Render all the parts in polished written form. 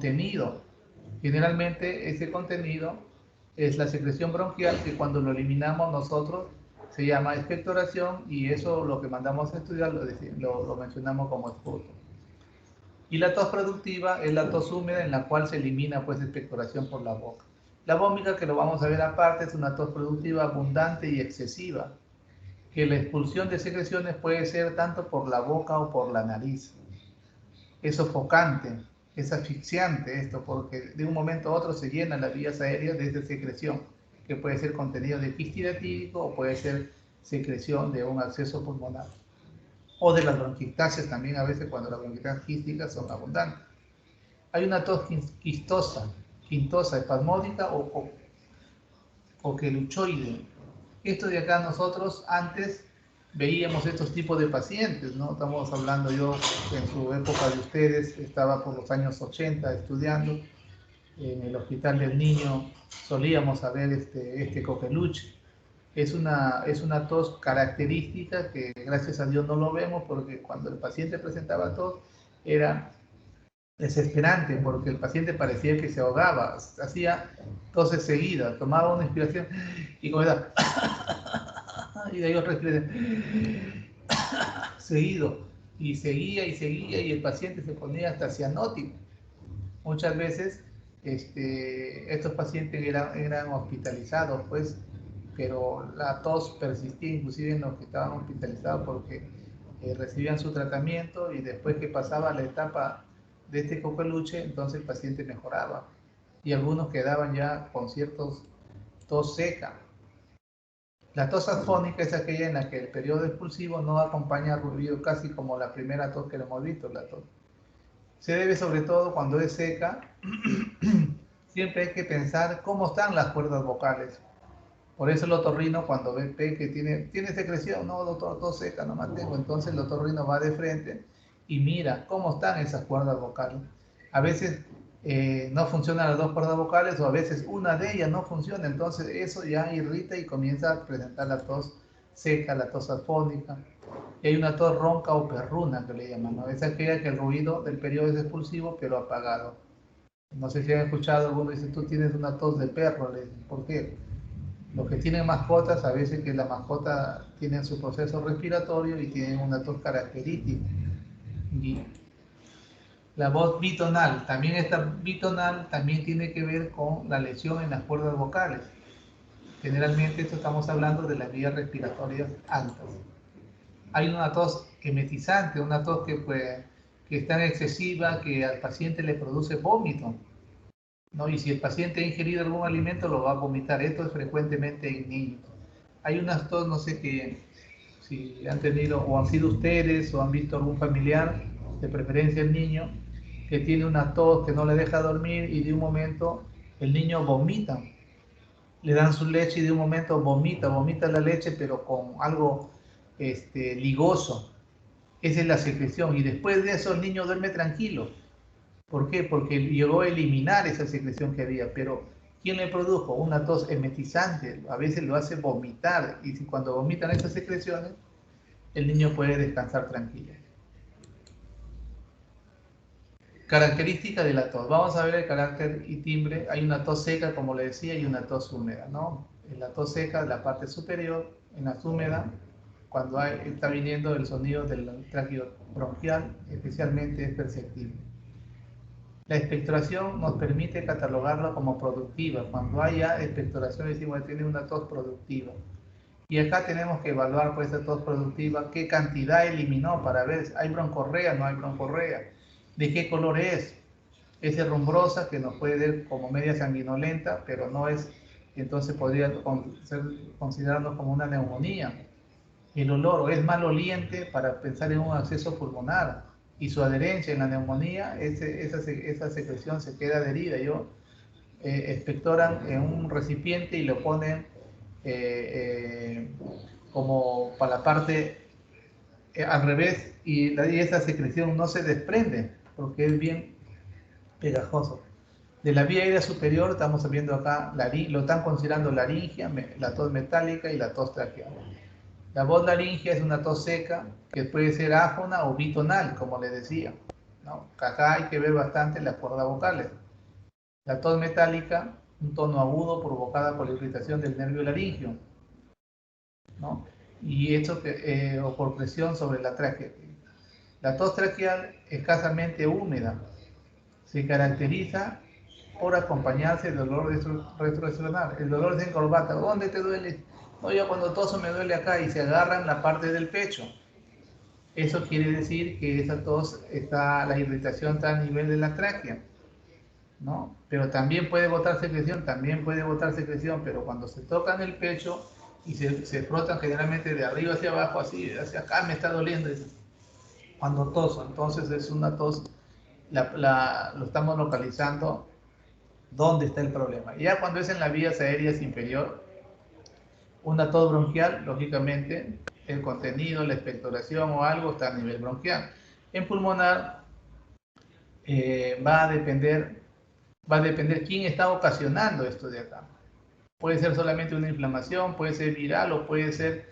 contenido. Generalmente ese contenido es la secreción bronquial que cuando lo eliminamos nosotros se llama expectoración y eso lo que mandamos a estudiar lo mencionamos como esputo. Y la tos productiva es la tos húmeda en la cual se elimina pues expectoración por la boca. La vómica, que lo vamos a ver aparte, es una tos productiva abundante y excesiva, que la expulsión de secreciones puede ser tanto por la boca o por la nariz. Es sofocante, es asfixiante esto, porque de un momento a otro se llenan las vías aéreas de esa secreción, que puede ser contenido de pistidatídico o puede ser secreción de un absceso pulmonar. O de las bronquiectasias también, a veces cuando las bronquiectasias quísticas son abundantes. Hay una tos quintosa, espasmódica o queluchoide. Esto de acá nosotros antes veíamos estos tipos de pacientes, ¿no? Estamos hablando, yo en su época de ustedes estaba por los años 80 estudiando en el Hospital del Niño, solíamos saber este coqueluche. Es una tos característica que gracias a Dios no lo vemos porque cuando el paciente presentaba tos era desesperante porque el paciente parecía que se ahogaba, hacía toses seguidas, tomaba una inspiración y comenzaba y de ahí otra inspiración seguido y seguía y seguía y el paciente se ponía hasta cianótico. Muchas veces estos pacientes eran hospitalizados, pues, pero la tos persistía inclusive en los que estaban hospitalizados porque recibían su tratamiento y después que pasaba la etapa de este coqueluche, entonces el paciente mejoraba y algunos quedaban ya con ciertos tos seca. La tos afónica es aquella en la que el periodo expulsivo no acompaña al ruido, casi como la primera tos que le hemos visto, la tos. Se debe sobre todo cuando es seca, siempre hay que pensar cómo están las cuerdas vocales. Por eso el otorrino cuando ve que tiene secreción, no doctor, tos seca, no mantengo, entonces el otorrino va de frente y mira cómo están esas cuerdas vocales. A veces no funcionan las dos cuerdas vocales o a veces una de ellas no funciona, entonces eso ya irrita y comienza a presentar la tos seca, la tos afónica. Y hay una tos ronca o perruna que le llaman, ¿no? Es aquella que el ruido del periodo es expulsivo pero apagado. No sé si han escuchado, alguno dice, tú tienes una tos de perro, le dicen, ¿por qué? Los que tienen mascotas, a veces que la mascota tiene su proceso respiratorio y tienen una tos característica. Y la voz bitonal, también esta bitonal también tiene que ver con la lesión en las cuerdas vocales. Generalmente esto estamos hablando de las vías respiratorias altas. Hay una tos emetizante, una tos que es tan excesiva que al paciente le produce vómito, ¿no? Y si el paciente ha ingerido algún alimento lo va a vomitar. Esto es frecuentemente en niños. Hay unas tos, no sé si han tenido o han sido ustedes o han visto algún familiar, de preferencia el niño, que tiene una tos que no le deja dormir y de un momento el niño vomita. Le dan su leche y de un momento vomita la leche pero con algo ligoso. Esa es la secreción y después de eso el niño duerme tranquilo. ¿Por qué? Porque llegó a eliminar esa secreción que había, pero ¿quién le produjo? Una tos emetizante, a veces lo hace vomitar y si cuando vomitan esas secreciones, el niño puede descansar tranquilo. Característica de la tos. Vamos a ver el carácter y timbre. Hay una tos seca, como le decía, y una tos húmeda, ¿no? En la tos seca, la parte superior, en la húmeda, cuando está viniendo el sonido del tráqueo bronquial, especialmente es perceptible. La expectoración nos permite catalogarla como productiva. Cuando haya expectoración decimos que tiene una tos productiva. Y acá tenemos que evaluar por esa tos productiva qué cantidad eliminó para ver, ¿hay broncorrea? ¿No hay broncorrea? ¿De qué color es? Es rumbrosa, que nos puede ver como media sanguinolenta, pero no es, entonces podría ser considerarlo como una neumonía. El olor, o es maloliente para pensar en un acceso pulmonar, y su adherencia en la neumonía, esa secreción se queda adherida. Expectoran en un recipiente y lo ponen como para la parte al revés y esa secreción no se desprende porque es bien pegajoso. De la vía aérea superior estamos viendo acá, lo están considerando laringia, la tos metálica y la tos traqueal. La voz laringia es una tos seca que puede ser áfona o bitonal, como les decía. ¿no? Acá hay que ver bastante las cuerdas vocales. La tos metálica, un tono agudo provocada por la irritación del nervio laringio, ¿no? Y esto o por presión sobre la tráquea. La tos traqueal escasamente húmeda se caracteriza por acompañarse de dolor retroesternal. El dolor se encorbata. ¿Dónde te duele? No, yo cuando toso me duele acá y se agarran la parte del pecho. Eso quiere decir que esa tos la irritación está a nivel de la tráquea, ¿no? Pero también puede botar secreción, pero cuando se tocan el pecho y se frotan generalmente de arriba hacia abajo, así, hacia acá me está doliendo. Cuando toso, entonces es una tos, lo estamos localizando dónde está el problema. Ya cuando es en las vías aéreas inferior, una tos bronquial, lógicamente, el contenido, la expectoración o algo está a nivel bronquial. En pulmonar va a depender quién está ocasionando esto de acá. Puede ser solamente una inflamación, puede ser viral o puede ser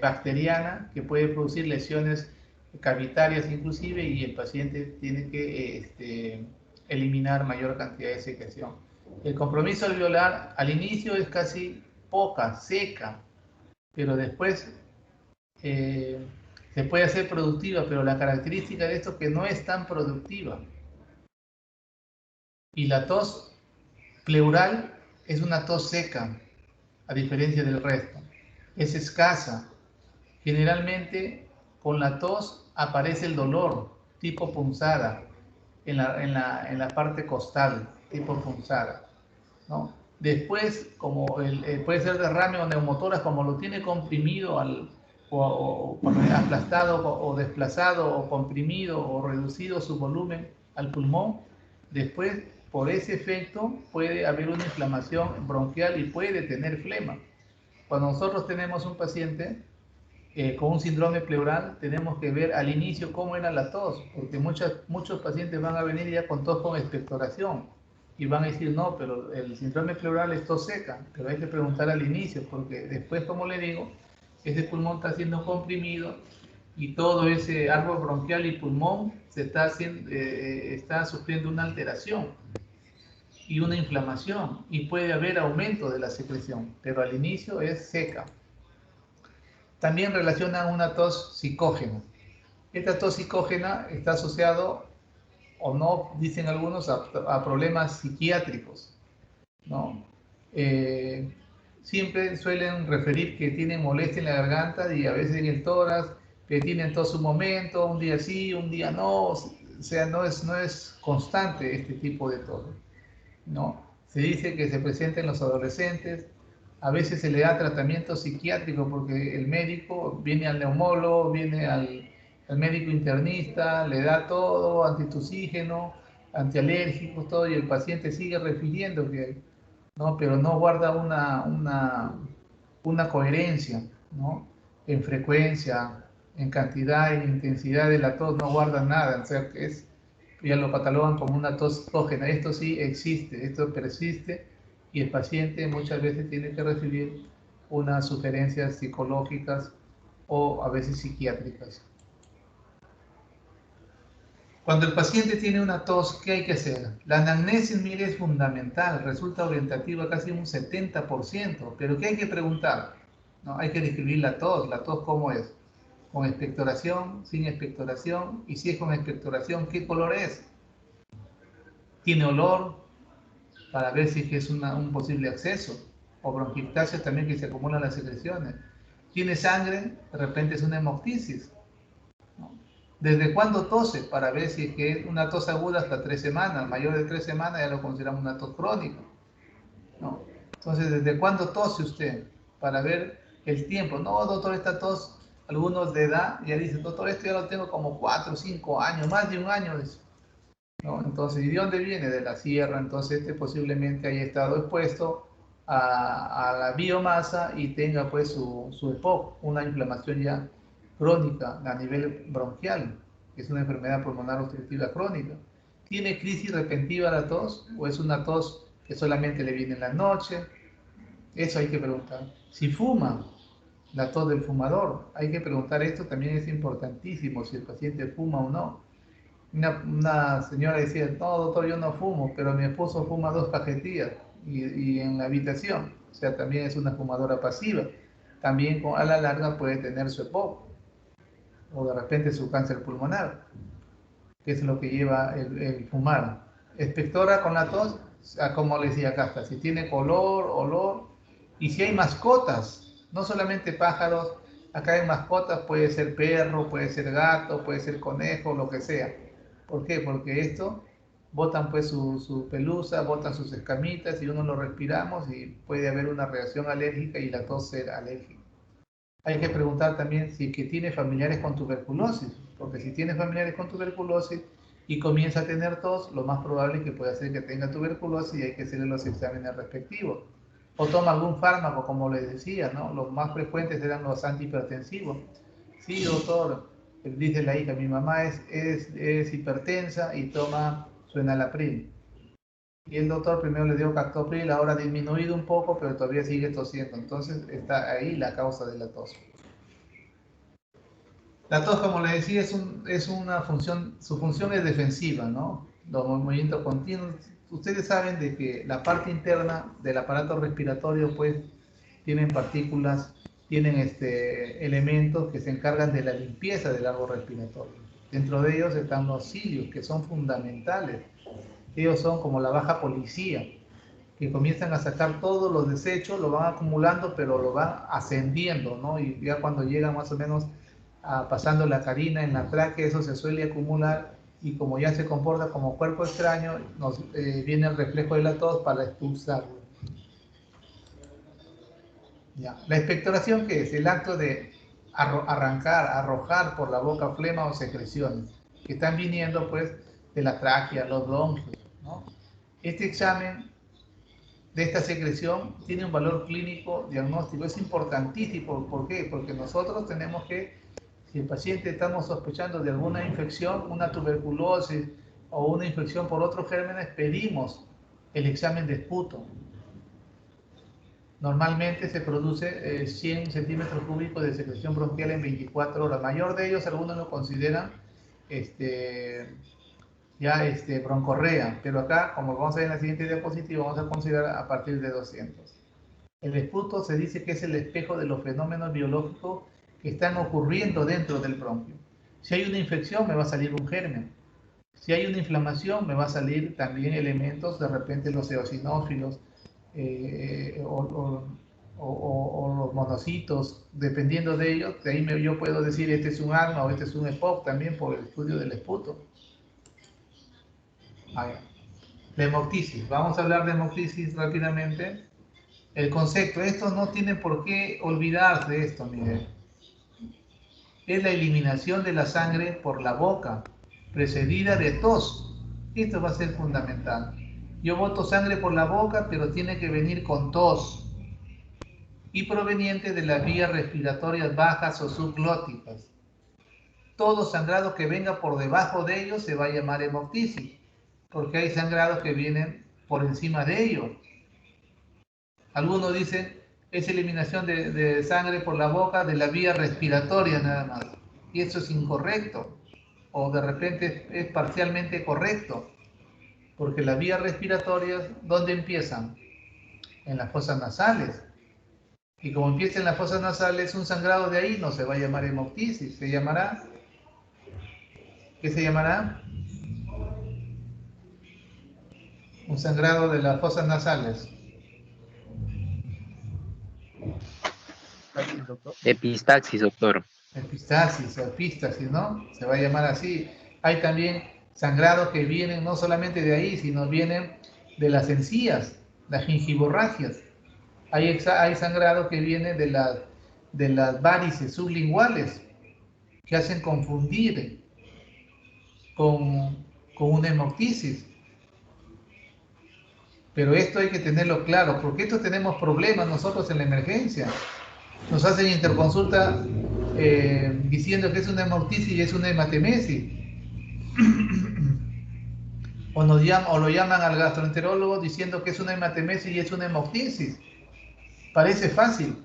bacteriana, que puede producir lesiones cavitarias inclusive, y el paciente tiene que eliminar mayor cantidad de secreción. El compromiso alveolar al inicio es casi poca, seca, pero después se puede hacer productiva, pero la característica de esto es que no es tan productiva. Y la tos pleural es una tos seca, a diferencia del resto. Es escasa. Generalmente con la tos aparece el dolor, tipo punzada, en la parte costal, tipo punzada, ¿no? Después, como puede ser derrame o neumotoras, como lo tiene comprimido o aplastado o desplazado o comprimido o reducido su volumen al pulmón, después por ese efecto puede haber una inflamación bronquial y puede tener flema. Cuando nosotros tenemos un paciente con un síndrome pleural, tenemos que ver al inicio cómo era la tos, porque muchos pacientes van a venir ya con tos con expectoración y van a decir, no, pero el síndrome pleural es tos seca, pero hay que preguntar al inicio, porque después, como le digo, ese pulmón está siendo comprimido y todo ese árbol bronquial y pulmón está sufriendo una alteración y una inflamación, y puede haber aumento de la secreción, pero al inicio es seca. También relacionan una tos psicógena. Esta tos psicógena está asociado, o no, dicen algunos, a problemas psiquiátricos, ¿no? Siempre suelen referir que tienen molestia en la garganta y a veces en el tórax, que tienen tos un momento, un día sí, un día no, o sea, no es constante este tipo de tos, ¿no? Se dice que se presenta en los adolescentes. A veces se le da tratamiento psiquiátrico porque el médico viene al neumólogo, viene al médico internista, le da todo, antitusígeno, antialérgico, todo, y el paciente sigue refiriendo ¿no? Pero no guarda una coherencia, ¿no? En frecuencia, en cantidad, en intensidad de la tos, no guarda nada, o sea, que ya lo catalogan como una tos psicógena. Esto sí existe, esto persiste, y el paciente muchas veces tiene que recibir unas sugerencias psicológicas o a veces psiquiátricas. Cuando el paciente tiene una tos, ¿qué hay que hacer? La anamnesis, mire, es fundamental, resulta orientativa casi un 70%, pero ¿qué hay que preguntar? ¿No? Hay que describir la tos ¿cómo es? ¿Con expectoración, sin expectoración? Y si es con expectoración, ¿qué color es? ¿Tiene olor? Para ver si es un posible acceso, o bronquiectasia también, que se acumulan las secreciones. ¿Tiene sangre? De repente es una hemoptisis, ¿no? ¿Desde cuándo tose? Para ver si es una tos aguda hasta 3 semanas, mayor de 3 semanas ya lo consideramos una tos crónica, ¿no? Entonces, ¿desde cuándo tose usted? Para ver el tiempo. No, doctor, esta tos, algunos de edad ya dicen, doctor, esto ya lo tengo como 4 o 5 años, más de un año, ¿no? Entonces, ¿y de dónde viene? De la sierra. Entonces posiblemente haya estado expuesto a la biomasa y tenga pues su EPOC, una inflamación ya crónica a nivel bronquial, que es una enfermedad pulmonar obstructiva crónica. ¿Tiene crisis repentina la tos o es una tos que solamente le viene en la noche? Eso hay que preguntar. Si fuma, la tos del fumador, hay que preguntar esto, también es importantísimo, si el paciente fuma o no. Una señora decía, no, doctor, yo no fumo, pero mi esposo fuma 2 cajetillas y en la habitación. O sea, también es una fumadora pasiva. También a la larga puede tener su EPOC o de repente su cáncer pulmonar, que es lo que lleva el fumar. Expectora con la tos, como le decía Kafka, si tiene color, olor, y si hay mascotas, no solamente pájaros, acá hay mascotas, puede ser perro, puede ser gato, puede ser conejo, lo que sea. ¿Por qué? Porque esto botan pues su pelusa, botan sus escamitas y uno lo respiramos y puede haber una reacción alérgica y la tos ser alérgica. Hay que preguntar también si que tiene familiares con tuberculosis, porque si tiene familiares con tuberculosis y comienza a tener tos, lo más probable es que pueda ser que tenga tuberculosis y hay que hacerle los exámenes respectivos. O toma algún fármaco, como les decía, ¿no? Los más frecuentes eran los antihipertensivos. Sí, doctor, dice la hija, mi mamá es hipertensa y toma su enalapril. Y el doctor primero le dio captopril, ahora ha disminuido un poco, pero todavía sigue tosiendo. Entonces está ahí la causa de la tos. La tos, como le decía, es una función, su función es defensiva, ¿no? Los movimientos continuos. Ustedes saben de que la parte interna del aparato respiratorio, pues, tienen partículas, tienen elementos que se encargan de la limpieza del árbol respiratorio. Dentro de ellos están los cilios, que son fundamentales. Ellos son como la baja policía, que comienzan a sacar todos los desechos, lo van acumulando, pero lo van ascendiendo, ¿no? Y ya cuando llegan más o menos pasando la carina en la tráquea, eso se suele acumular y como ya se comporta como cuerpo extraño, viene el reflejo de la tos para expulsarlo. Ya. La expectoración, ¿qué es? El acto de arrancar, arrojar por la boca flema o secreciones que están viniendo pues de la tráquea, los bronquios, ¿no? Este examen de esta secreción tiene un valor clínico diagnóstico, es importantísimo. ¿Por qué? Porque nosotros tenemos que, si el paciente estamos sospechando de alguna infección, una tuberculosis o una infección por otros gérmenes, pedimos el examen de esputo. Normalmente se produce 100 centímetros cúbicos de secreción bronquial en 24 horas. Mayor de ellos, algunos lo consideran broncorrea, pero acá, como vamos a ver en la siguiente diapositiva, vamos a considerar a partir de 200. El esputo se dice que es el espejo de los fenómenos biológicos que están ocurriendo dentro del bronquio. Si hay una infección, me va a salir un germen. Si hay una inflamación, me va a salir también elementos, de repente los eosinófilos o los monocitos, dependiendo de ellos, de ahí yo puedo decir este es un asma o este es un EPOC también por el estudio del esputo. La hemoptisis, vamos a hablar de hemoptisis rápidamente. El concepto, esto no tiene por qué olvidarse de esto, Miguel. Es la eliminación de la sangre por la boca, precedida de tos. Esto va a ser fundamental. Yo boto sangre por la boca, pero tiene que venir con tos y proveniente de las vías respiratorias bajas o subglóticas. Todo sangrado que venga por debajo de ellos se va a llamar hemoptisis, porque hay sangrados que vienen por encima de ellos. Algunos dicen es eliminación de sangre por la boca de la vía respiratoria nada más. Y eso es incorrecto. O de repente es parcialmente correcto. Porque las vías respiratorias, ¿dónde empiezan? En las fosas nasales. Y como empieza en las fosas nasales, un sangrado de ahí no se va a llamar hemoptisis. Se llamará... ¿Qué se llamará? Un sangrado de las fosas nasales. Epistaxis, doctor. Epistaxis o epístasis, ¿no? Se va a llamar así. Hay también sangrados que vienen no solamente de ahí, sino vienen de las encías, las gingivorragias. Hay sangrado que viene de las varices sublinguales, que hacen confundir con una hemoptisis. Pero esto hay que tenerlo claro, porque esto tenemos problemas nosotros en la emergencia. Nos hacen interconsulta diciendo que es una hemoptisis y es una hematemesis. O lo llaman al gastroenterólogo diciendo que es una hematemesis y es una hemoptisis. Parece fácil,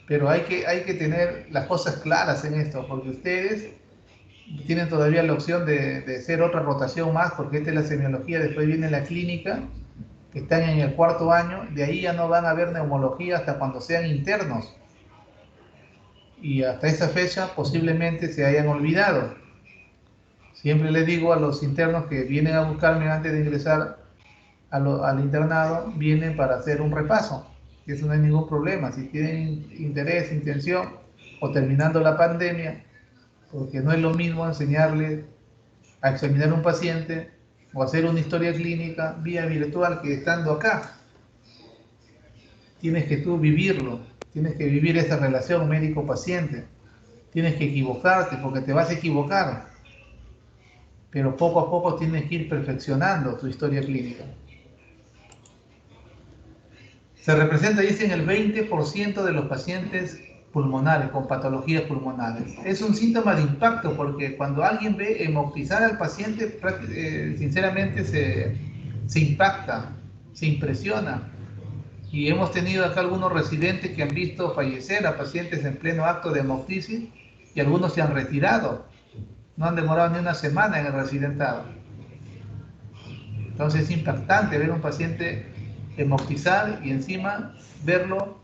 pero hay que tener las cosas claras en esto, porque ustedes tienen todavía la opción de hacer otra rotación más, porque esta es la semiología, después viene la clínica, que están en el 4.º año, de ahí ya no van a haber neumología hasta cuando sean internos. Y hasta esa fecha posiblemente se hayan olvidado. Siempre les digo a los internos que vienen a buscarme antes de ingresar al internado, vienen para hacer un repaso. Y eso no hay ningún problema. Si tienen interés, intención, o terminando la pandemia, porque no es lo mismo enseñarles a examinar un paciente o hacer una historia clínica vía virtual que estando acá. Tienes que tú vivirlo, tienes que vivir esa relación médico-paciente, tienes que equivocarte porque te vas a equivocar, pero poco a poco tienes que ir perfeccionando tu historia clínica. Se representa, dicen, el 20% de los pacientes pulmonares, con patologías pulmonares. Es un síntoma de impacto porque cuando alguien ve hemoptizar al paciente, sinceramente se impacta, se impresiona. Y hemos tenido acá algunos residentes que han visto fallecer a pacientes en pleno acto de hemoptisis y algunos se han retirado. No han demorado ni una semana en el residentado. Entonces es impactante ver un paciente hemoptizar y encima verlo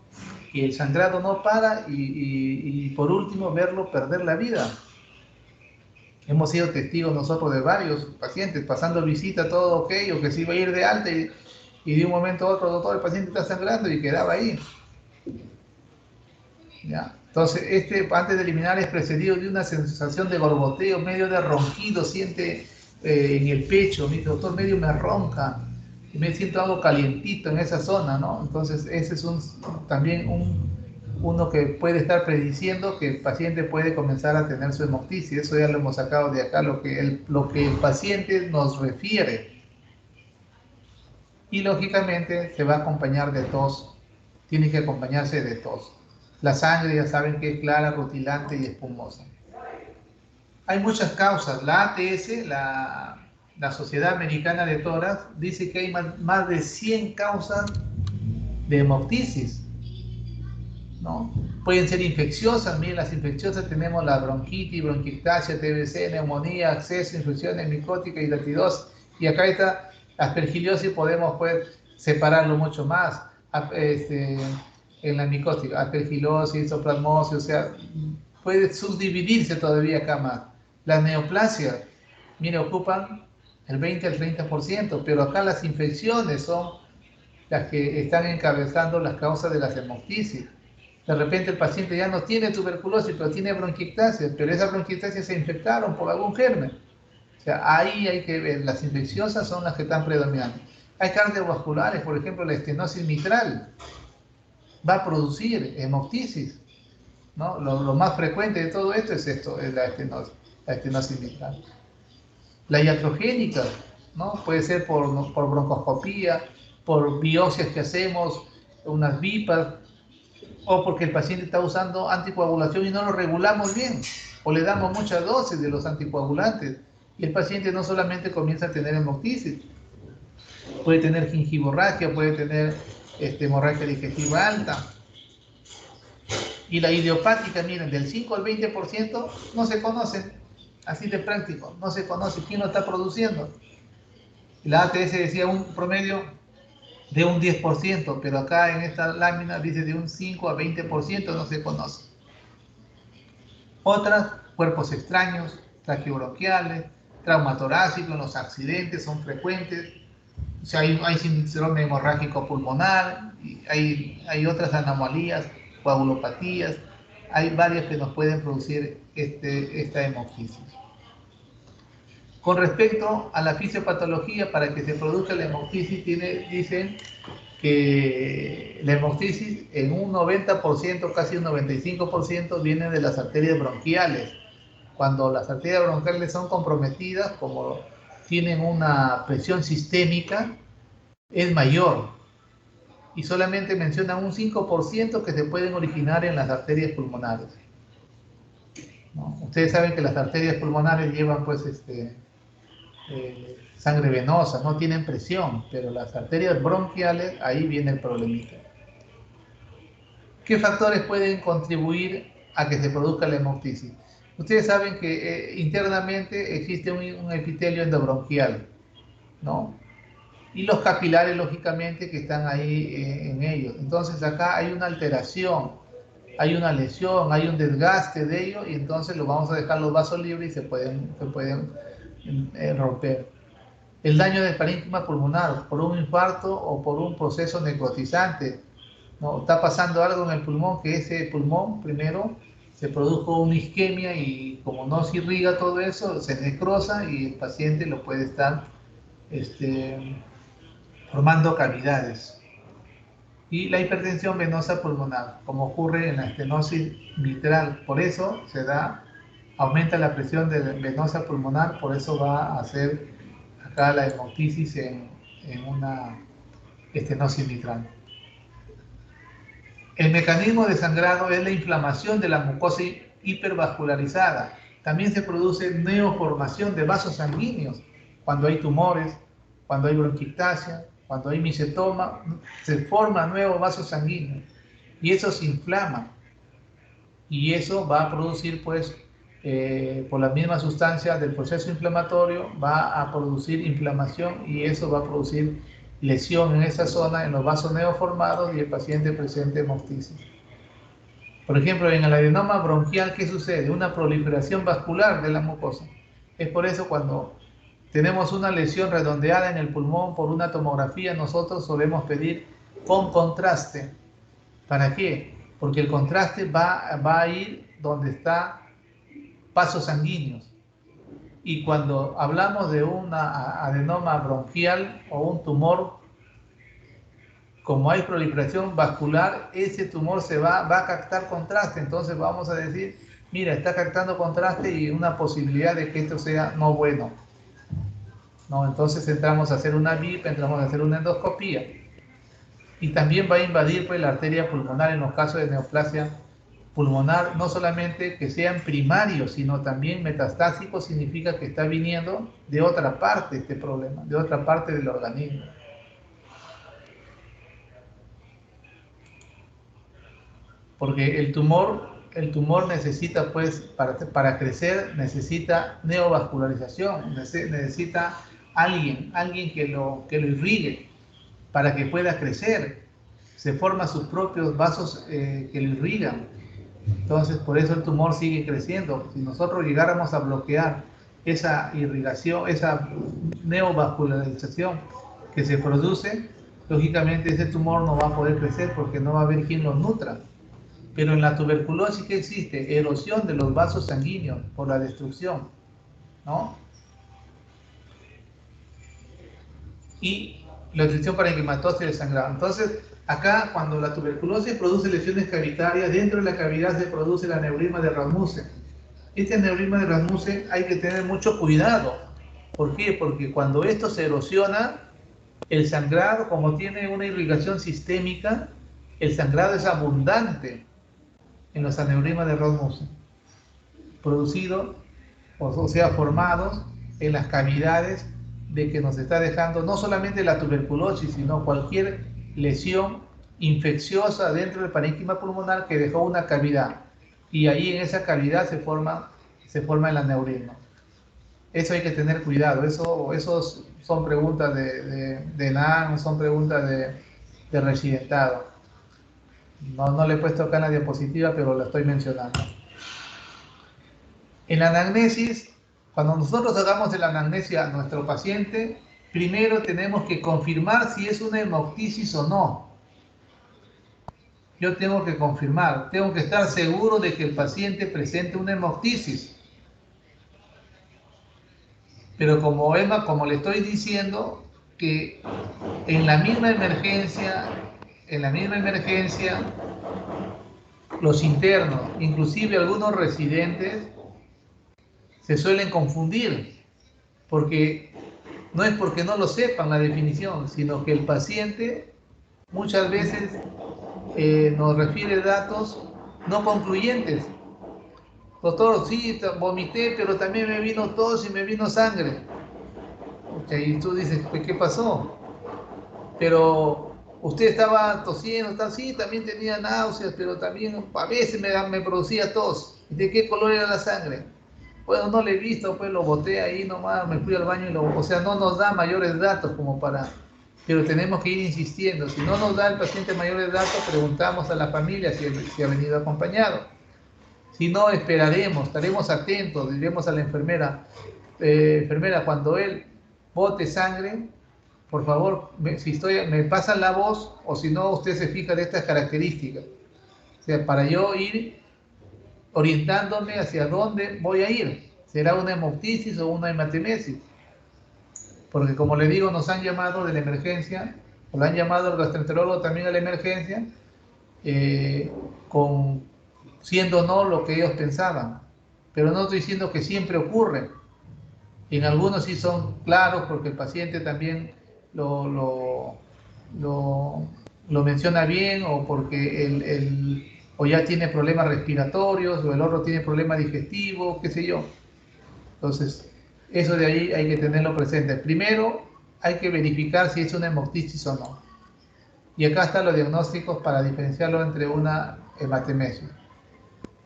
que el sangrado no para y por último verlo perder la vida. Hemos sido testigos nosotros de varios pacientes pasando visita, todo ok, o que se iba a ir de alta y de un momento a otro, doctor, el paciente está sangrando y quedaba ahí. ¿Ya? Entonces, antes de eliminar es precedido de una sensación de borboteo, medio de ronquido, siente en el pecho, mi doctor medio me ronca, y me siento algo calientito en esa zona, ¿no? Entonces, ese es también uno que puede estar prediciendo que el paciente puede comenzar a tener su hemoptisis. Eso ya lo hemos sacado de acá, lo que el paciente nos refiere. Y lógicamente se va a acompañar de tos, tiene que acompañarse de tos. La sangre ya saben que es clara, rutilante y espumosa. Hay muchas causas. La ATS, la Sociedad Americana de Tórax, dice que hay más de 100 causas de hemoptisis, ¿no? Pueden ser infecciosas. Miren, las infecciosas tenemos la bronquitis, bronquiectasia, TBC, neumonía, acceso, infecciones micóticas y latidosis. Y acá está aspergillosis, podemos separarlo mucho más. En la micótica, aspergilosis, isoplasmosis, o sea, puede subdividirse todavía acá más. Las neoplasias, mire, ocupan el 20 al 30%, pero acá las infecciones son las que están encabezando las causas de las hemoptisis. De repente el paciente ya no tiene tuberculosis, pero tiene bronquiectasia, pero esas bronquiectasias se infectaron por algún germen. O sea, ahí hay que ver, las infecciosas son las que están predominando. Hay cardiovasculares, por ejemplo, la estenosis mitral va a producir hemoptisis, ¿no? Lo más frecuente de todo esto es la estenosis mitral. La iatrogénica, ¿no? Puede ser por broncoscopía, por biopsias que hacemos, unas BIPAS, o porque el paciente está usando anticoagulación y no lo regulamos bien, o le damos muchas dosis de los anticoagulantes, y el paciente no solamente comienza a tener hemoptisis, puede tener gingivorragia, puede tener hemorragia digestiva alta. Y la idiopática, miren, del 5 al 20% no se conocen, así de práctico, no se conoce quién lo está produciendo. La ATS decía un promedio de un 10%, pero acá en esta lámina dice de un 5 a 20% no se conoce. Otras, cuerpos extraños, traqueobronquiales, trauma torácico en los accidentes son frecuentes. O sea, hay síndrome hemorrágico pulmonar, hay otras anomalías, coagulopatías, hay varias que nos pueden producir esta hemoptisis. Con respecto a la fisiopatología, para que se produzca la hemoptisis, dicen que la hemoptisis en un 90%, casi un 95%, viene de las arterias bronquiales. Cuando las arterias bronquiales son comprometidas, como tienen una presión sistémica, es mayor. Y solamente menciona un 5% que se pueden originar en las arterias pulmonares, ¿no? Ustedes saben que las arterias pulmonares llevan pues sangre venosa, no tienen presión, pero las arterias bronquiales, ahí viene el problemita. ¿Qué factores pueden contribuir a que se produzca la hemoptisis? Ustedes saben que internamente existe un epitelio endobronquial, ¿no? Y los capilares, lógicamente, que están ahí en ellos. Entonces acá hay una alteración, hay una lesión, hay un desgaste de ellos, y entonces lo vamos a dejar los vasos libres y se pueden romper. El daño del parénquima pulmonar por un infarto o por un proceso necrotizante, ¿no? Está pasando algo en el pulmón, que ese pulmón primero se produjo una isquemia, y como no se irriga todo eso, se necrosa y el paciente lo puede estar formando cavidades. Y la hipertensión venosa pulmonar, como ocurre en la estenosis mitral, por eso aumenta la presión venosa pulmonar, por eso va a hacer acá la hemoptisis en una estenosis mitral. El mecanismo de sangrado es la inflamación de la mucosa hipervascularizada. También se produce neoformación de vasos sanguíneos cuando hay tumores, cuando hay bronquiectasia, cuando hay micetoma, se forman nuevos vasos sanguíneos y eso se inflama, y eso va a producir, pues, por la misma sustancia del proceso inflamatorio, va a producir inflamación, y eso va a producir lesión en esa zona, en los vasos neoformados, y el paciente presente hemoptisis. Por ejemplo, en el adenoma bronquial, ¿qué sucede? Una proliferación vascular de la mucosa. Es por eso cuando tenemos una lesión redondeada en el pulmón por una tomografía, nosotros solemos pedir con contraste. ¿Para qué? Porque el contraste va a ir donde están vasos sanguíneos. Y cuando hablamos de una adenoma bronquial o un tumor, como hay proliferación vascular, ese tumor va a captar contraste. Entonces vamos a decir, mira, está captando contraste y una posibilidad de que esto sea no bueno, ¿no? Entonces entramos a hacer una VIP, entramos a hacer una endoscopía. Y también va a invadir, pues, la arteria pulmonar en los casos de neoplasia pulmonar, no solamente que sean primarios, sino también metastásicos. Significa que está viniendo de otra parte este problema, de otra parte del organismo. Porque el tumor necesita, pues, para crecer, necesita neovascularización, necesita alguien que lo irrigue para que pueda crecer. Se forman sus propios vasos que lo irrigan. Entonces, por eso el tumor sigue creciendo. Si nosotros llegáramos a bloquear esa irrigación, esa neovascularización que se produce, lógicamente ese tumor no va a poder crecer porque no va a haber quien lo nutra. Pero en la tuberculosis, ¿qué existe? Erosión de los vasos sanguíneos por la destrucción, ¿no? Y la destrucción parenquimatosa y el sangrado. Entonces, acá, cuando la tuberculosis produce lesiones cavitarias, dentro de la cavidad se produce el aneurisma de Rasmussen. Este aneurisma de Rasmussen hay que tener mucho cuidado. ¿Por qué? Porque cuando esto se erosiona, el sangrado, como tiene una irrigación sistémica, el sangrado es abundante en los aneurismas de Rasmussen, producidos, o sea, formados en las cavidades de que nos está dejando no solamente la tuberculosis, sino cualquier lesión infecciosa dentro del parénquima pulmonar que dejó una cavidad, y ahí en esa cavidad se forma el aneurisma. Eso hay que tener cuidado. Esos son preguntas de NAN, son preguntas de residentado. No le he puesto acá en la diapositiva, pero la estoy mencionando. En la anamnesis, cuando nosotros hagamos la anamnesia a nuestro paciente, primero tenemos que confirmar si es una hemoptisis o no. Yo tengo que confirmar, tengo que estar seguro de que el paciente presente una hemoptisis. Pero como le estoy diciendo, que en la misma emergencia, los internos, inclusive algunos residentes, se suelen confundir, porque no es porque no lo sepan la definición, sino que el paciente muchas veces nos refiere datos no concluyentes. Doctor, sí, vomité, pero también me vino tos y me vino sangre. Y tú dices, ¿qué pasó? Pero usted estaba tosiendo, tal, sí, también tenía náuseas, pero también a veces me producía tos. ¿De qué color era la sangre? Bueno, no lo he visto, pues lo boté ahí nomás, me fui al baño y o sea, no nos da mayores datos como para, pero tenemos que ir insistiendo. Si no nos da el paciente mayores datos, preguntamos a la familia si ha venido acompañado. Si no, esperaremos, estaremos atentos, diremos a la enfermera, enfermera, cuando él bote sangre, por favor, me pasa la voz, o si no, usted se fija de estas características. O sea, para yo ir orientándome hacia dónde voy a ir. ¿Será una hemoptisis o una hematemesis? Porque como le digo, nos han llamado de la emergencia, o lo han llamado el gastroenterólogo también a la emergencia, con, siendo no lo que ellos pensaban. Pero no estoy diciendo que siempre ocurre. En algunos sí son claros porque el paciente también lo menciona bien, o porque o ya tiene problemas respiratorios, o el otro tiene problemas digestivos, qué sé yo. Entonces, eso de ahí hay que tenerlo presente. Primero, hay que verificar si es una hemoptisis o no. Y acá están los diagnósticos para diferenciarlo entre una hematemesis.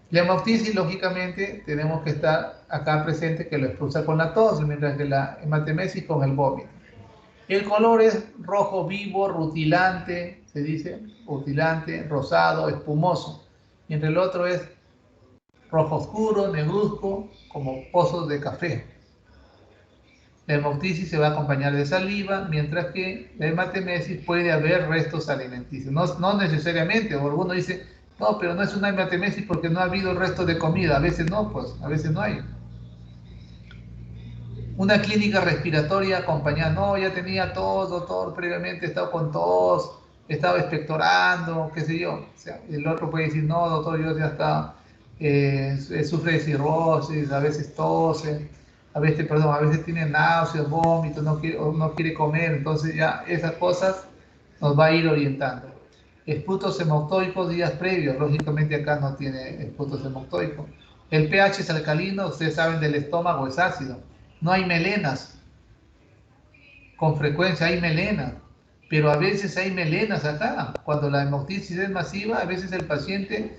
La hemoptisis, lógicamente, tenemos que estar acá presente, que lo expulsa con la tos, mientras que la hematemesis con el vómito. El color es rojo vivo, rutilante, se dice, rutilante, rosado, espumoso. Mientras el otro es rojo oscuro, negruzco, como pozos de café. La hemoptisis se va a acompañar de saliva, mientras que la hematemesis puede haber restos alimenticios. No necesariamente, o alguno dice, no, pero no es una hematemesis porque no ha habido restos de comida. A veces no, pues, a veces no hay. Una clínica respiratoria acompañada, no, ya tenía tos, doctor, previamente he estado con tos, estaba expectorando, qué sé yo. O sea, el otro puede decir, no, doctor, yo ya está, sufre de cirrosis, a veces tose, a veces tiene náuseas, vómitos, no quiere comer, entonces ya esas cosas nos va a ir orientando. Esputos hemoctoicos días previos, lógicamente acá no tiene esputos hemoctoicos. El pH es alcalino, ustedes saben, del estómago es ácido. No hay melenas, con frecuencia hay melenas, pero a veces hay melenas acá. Cuando la hemoptisis es masiva, a veces el paciente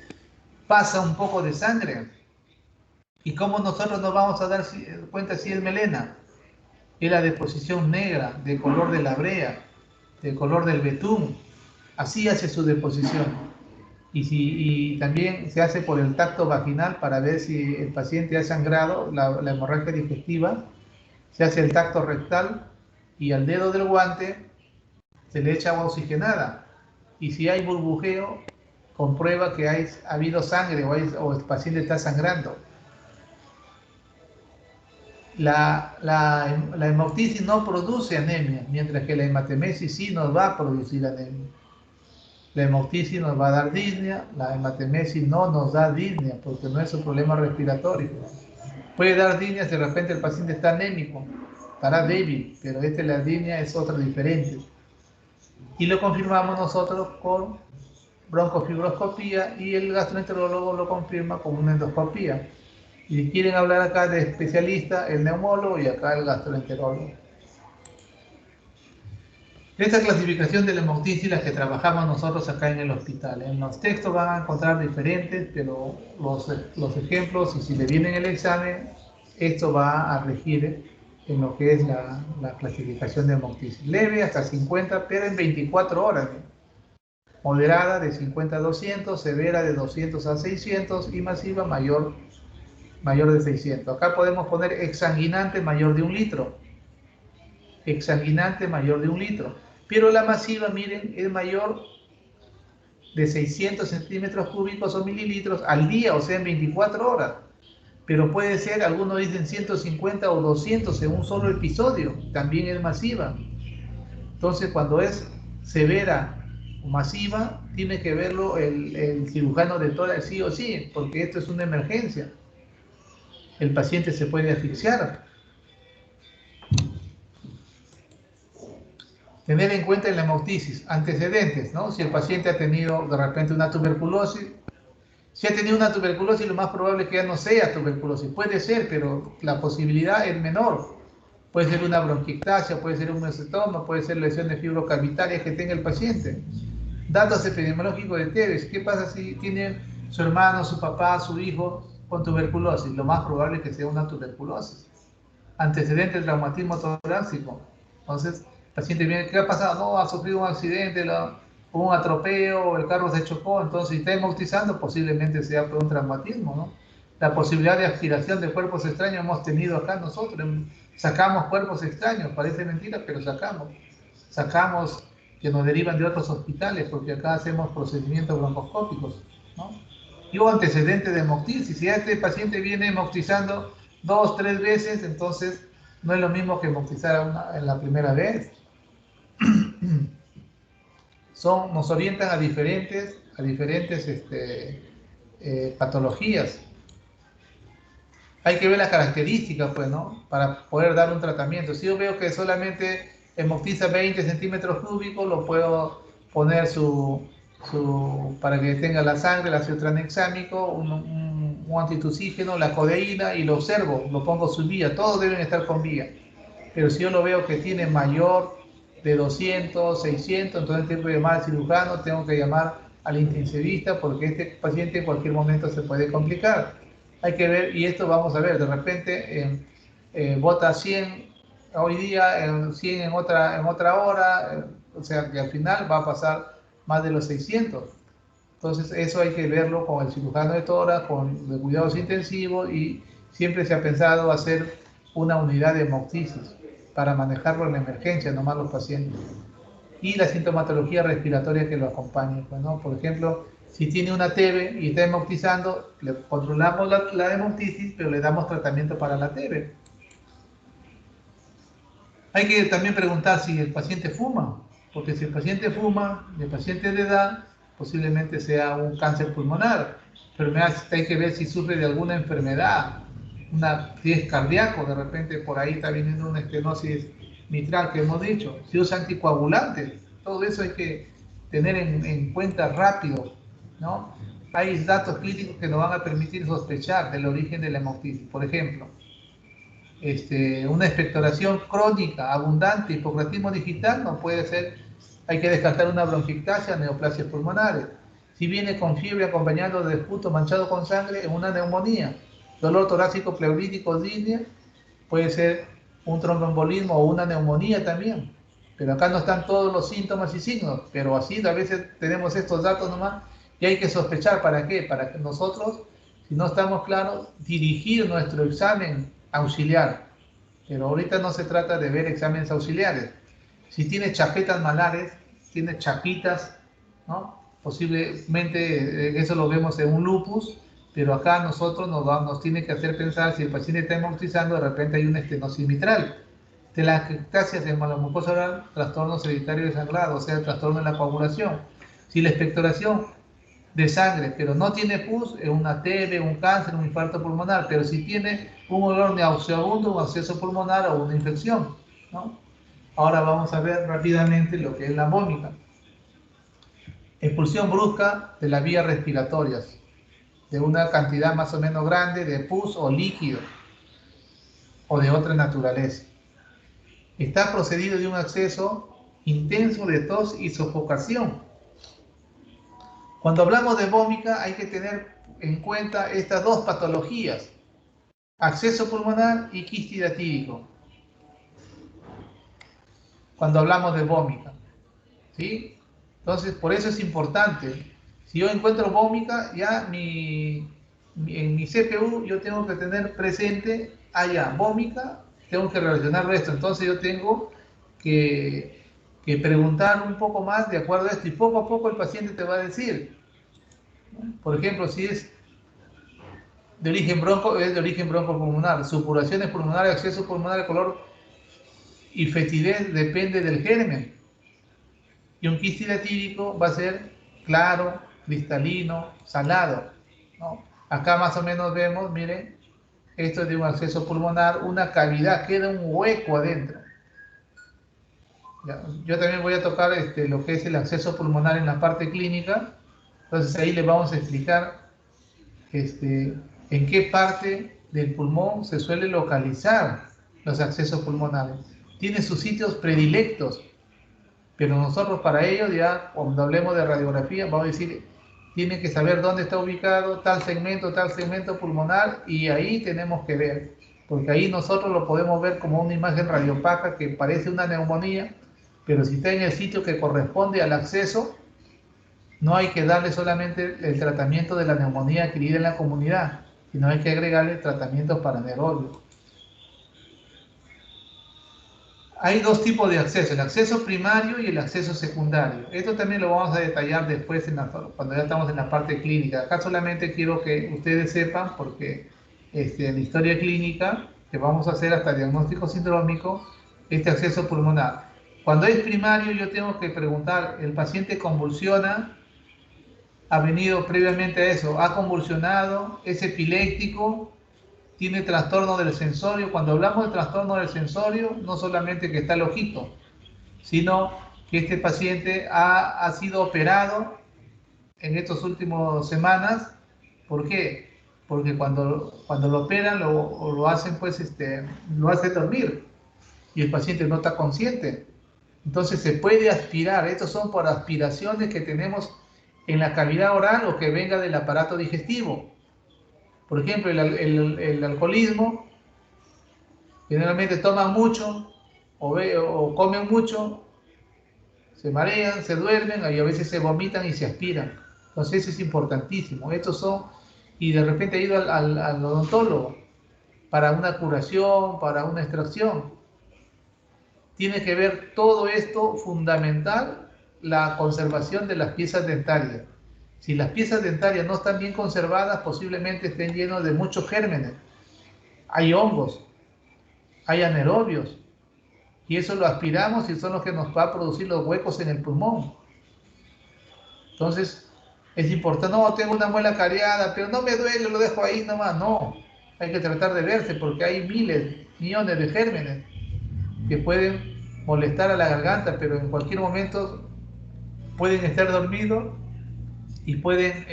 pasa un poco de sangre. ¿Y cómo nosotros nos vamos a dar cuenta si es melena? Es la deposición negra, de color de la brea, del color del betún. Así hace su deposición. Y también se hace por el tacto vaginal para ver si el paciente ha sangrado, la hemorragia digestiva. Se hace el tacto rectal y al dedo del guante se le echa agua oxigenada. Y si hay burbujeo, comprueba que ha habido sangre o el paciente está sangrando. La hemoptisis no produce anemia, mientras que la hematemesis sí nos va a producir anemia. La hemoptisis nos va a dar disnea, la hematemesis no nos da disnea porque no es un problema respiratorio. Puede dar disnea si de repente el paciente está anémico, estará débil, pero la disnea es otra diferente. Y lo confirmamos nosotros con broncofibroscopía y el gastroenterólogo lo confirma con una endoscopía. Y si quieren hablar acá de especialista, el neumólogo, y acá el gastroenterólogo. Esta clasificación de la hemoptisis, la que trabajamos nosotros acá en el hospital. En los textos van a encontrar diferentes, pero los ejemplos, y si le vienen el examen, esto va a regir en lo que es la clasificación de hemoptisis. Leve hasta 50, pero en 24 horas. Moderada de 50 a 200, severa de 200 a 600 y masiva mayor de 600. Acá podemos poner exsanguinante mayor de 1 litro. Exsanguinante mayor de 1 litro. Pero la masiva, miren, es mayor de 600 centímetros cúbicos o mililitros al día, o sea, en 24 horas. Pero puede ser, algunos dicen 150 o 200 en un solo episodio, también es masiva. Entonces, cuando es severa o masiva, tiene que verlo el cirujano de tórax sí o sí, porque esto es una emergencia. El paciente se puede asfixiar. Tener en cuenta en la hemoptisis antecedentes, ¿no? Si el paciente ha tenido de repente una tuberculosis, si ha tenido una tuberculosis, lo más probable es que ya no sea tuberculosis. Puede ser, pero la posibilidad es menor. Puede ser una bronquiectasia, puede ser un mesotoma, puede ser lesiones fibrocavitarias que tenga el paciente. Datos epidemiológicos de TB. ¿Qué pasa si tiene su hermano, su papá, su hijo con tuberculosis? Lo más probable es que sea una tuberculosis. Antecedente de traumatismo torácico. Entonces, el paciente viene, ¿qué ha pasado? No, ha sufrido un accidente, hubo un atropello, el carro se chocó, entonces si está hemotizando, posiblemente sea por un traumatismo, ¿no? La posibilidad de aspiración de cuerpos extraños hemos tenido acá nosotros. Sacamos cuerpos extraños, parece mentira, pero sacamos. Sacamos que nos derivan de otros hospitales, porque acá hacemos procedimientos broncoscópicos, ¿no? Y hubo antecedentes de hemoptisis. Si este paciente viene hemoptizando 2, 3 veces, entonces no es lo mismo que hemoptizar en la primera vez. Nos orientan a diferentes patologías. Hay que ver las características, pues, ¿no? Para poder dar un tratamiento. Si yo veo que solamente hemoptiza 20 centímetros cúbicos, lo puedo poner para que tenga la sangre, el ácido tranexámico, un antitusígeno, la codeína, y lo observo, lo pongo su vía. Todos deben estar con vía. Pero si yo lo veo que tiene mayor de 200, 600, entonces tengo que llamar al cirujano, tengo que llamar al intensivista, porque este paciente en cualquier momento se puede complicar. Hay que ver, y esto vamos a ver, de repente bota 100 hoy día, 100 en otra hora, o sea que al final va a pasar más de los 600. Entonces eso hay que verlo con el cirujano de tórax, con los cuidados intensivos, y siempre se ha pensado hacer una unidad de hemoptisis para manejarlo en la emergencia, nomás los pacientes. Y la sintomatología respiratoria que lo acompañe, pues, ¿no? Por ejemplo, si tiene una TB y está hemoptizando, le controlamos la hemoptisis, pero le damos tratamiento para la TB. Hay que también preguntar si el paciente fuma, porque si el paciente fuma, el paciente de edad, posiblemente sea un cáncer pulmonar, pero hay que ver si sufre de alguna enfermedad, si es cardíaco, de repente por ahí está viniendo una estenosis mitral que hemos dicho, si usa anticoagulantes, todo eso hay que tener en cuenta rápido, ¿no? Hay datos clínicos que nos van a permitir sospechar del origen de la hemoptisis. Por ejemplo, una expectoración crónica, abundante, hipocratismo digital, no puede ser. Hay que descartar una bronquiectasia, neoplasias pulmonares. Si viene con fiebre acompañado de esputo manchado con sangre, es una neumonía. Dolor torácico pleurítico disnea, puede ser un tromboembolismo o una neumonía también. Pero acá no están todos los síntomas y signos, pero así a veces tenemos estos datos nomás y hay que sospechar. ¿Para qué? Para que nosotros, si no estamos claros, dirigir nuestro examen auxiliar. Pero ahorita no se trata de ver exámenes auxiliares. Si tiene chapetas malares, tiene chapitas, ¿no? Posiblemente eso lo vemos en un lupus, pero acá nosotros nos tiene que hacer pensar, si el paciente está hemoptizando, de repente hay una estenosis mitral. Telangiectasias de la mucosa oral, trastorno hereditario de sangrado, o sea, trastorno de la coagulación. Si la expectoración de sangre, pero no tiene pus, es una TB, un cáncer, un infarto pulmonar, pero si tiene un olor nauseabundo, un absceso pulmonar o una infección, ¿no? Ahora vamos a ver rápidamente lo que es la vómita. Expulsión brusca de las vías respiratorias, de una cantidad más o menos grande de pus o líquido, o de otra naturaleza. Está procedido de un acceso intenso de tos y sofocación. Cuando hablamos de vómita hay que tener en cuenta estas dos patologías: acceso pulmonar y quiste hidatídico. Cuando hablamos de vómita, ¿sí? Entonces, por eso es importante. Si yo encuentro vómita, ya en mi CPU yo tengo que tener presente, vómita, tengo que relacionar esto. Entonces yo tengo que preguntar un poco más de acuerdo a esto, y poco a poco el paciente te va a decir. Por ejemplo, si es de origen broncopulmonar, supuraciones pulmonares, acceso pulmonar de color y fetidez depende del germen. Y un quiste hidatídico va a ser claro, cristalino, salado, ¿no? Acá más o menos vemos, miren, esto es de un acceso pulmonar, una cavidad, queda un hueco adentro. Yo también voy a tocar lo que es el acceso pulmonar en la parte clínica. Entonces ahí les vamos a explicar en qué parte del pulmón se suele localizar los accesos pulmonares. Tiene sus sitios predilectos, pero nosotros para ello ya, cuando hablemos de radiografía, vamos a decir, tiene que saber dónde está ubicado tal segmento pulmonar, y ahí tenemos que ver, porque ahí nosotros lo podemos ver como una imagen radiopaca que parece una neumonía, pero si está en el sitio que corresponde al acceso, no hay que darle solamente el tratamiento de la neumonía adquirida en la comunidad, sino hay que agregarle tratamientos para anaerobios. Hay dos tipos de acceso, el acceso primario y el acceso secundario. Esto también lo vamos a detallar después cuando ya estamos en la parte clínica. Acá solamente quiero que ustedes sepan, porque en la historia clínica, que vamos a hacer hasta diagnóstico sindrómico, este acceso pulmonar. Cuando es primario, yo tengo que preguntar, ¿el paciente convulsiona? ¿Ha venido previamente a eso? ¿Ha convulsionado? ¿Es epiléptico? ¿Tiene trastorno del sensorio? Cuando hablamos de trastorno del sensorio, no solamente que está el ojito, sino que este paciente ha sido operado en estas últimas semanas. ¿Por qué? Porque cuando lo operan, lo hacen, pues, lo hacen dormir, y el paciente no está consciente. Entonces se puede aspirar. Estos son por aspiraciones que tenemos en la cavidad oral o que venga del aparato digestivo. Por ejemplo, el alcoholismo, generalmente toman mucho o comen mucho, se marean, se duermen, y a veces se vomitan y se aspiran. Entonces eso es importantísimo. Estos son, y de repente ha ido al odontólogo para una curación, para una extracción. Tiene que ver todo esto fundamental, la conservación de las piezas dentarias. Si las piezas dentarias no están bien conservadas, posiblemente estén llenos de muchos gérmenes. Hay hongos, hay anaerobios, y eso lo aspiramos y son los que nos va a producir los huecos en el pulmón. Entonces, es importante. No, tengo una muela cariada, pero no me duele, lo dejo ahí nomás. No, hay que tratar de verse, porque hay miles, millones de gérmenes que pueden molestar a la garganta, pero en cualquier momento pueden estar dormidos y pueden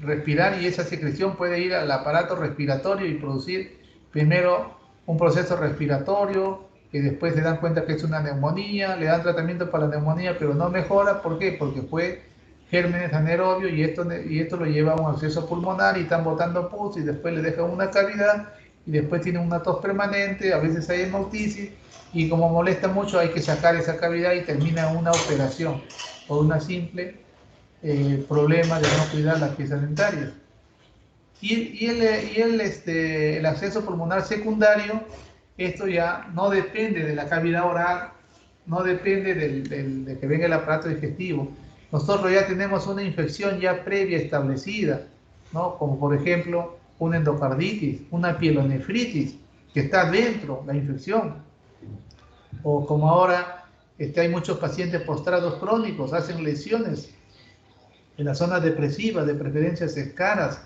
respirar, y esa secreción puede ir al aparato respiratorio y producir primero un proceso respiratorio, que después se dan cuenta que es una neumonía, le dan tratamiento para la neumonía, pero no mejora. ¿Por qué? Porque fue gérmenes anaerobios, y esto lo lleva a un acceso pulmonar, y están botando pus, y después le dejan una cavidad, y después tienen una tos permanente, a veces hay hemoptisis, y como molesta mucho hay que sacar esa cavidad y termina una operación por una simple problema de no cuidar las piezas dentarias. Y el acceso pulmonar secundario, esto ya no depende de la cavidad oral, no depende de que venga el aparato digestivo. Nosotros ya tenemos una infección ya previa establecida, ¿no? Como por ejemplo una endocarditis, una pielonefritis, que está dentro de la infección. O como ahora hay muchos pacientes postrados crónicos, hacen lesiones en las zonas depresivas, de preferencias escaras,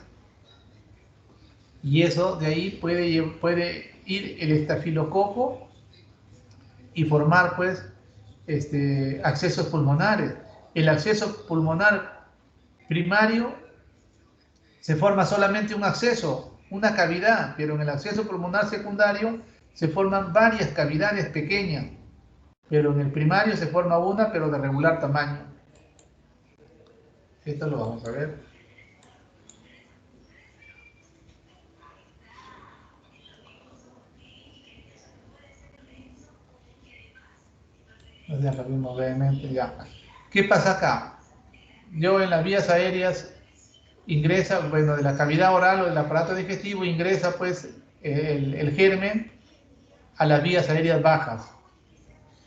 y eso de ahí puede ir el estafilococo y formar, pues, accesos pulmonares. El acceso pulmonar primario se forma solamente un acceso, una cavidad, pero en el acceso pulmonar secundario se forman varias cavidades pequeñas, pero en el primario se forma una, pero de regular tamaño. Esto lo vamos a ver. Ya lo vimos brevemente, ya. ¿Qué pasa acá? Yo en las vías aéreas ingresa, bueno, de la cavidad oral o del aparato digestivo ingresa, pues, el germen a las vías aéreas bajas.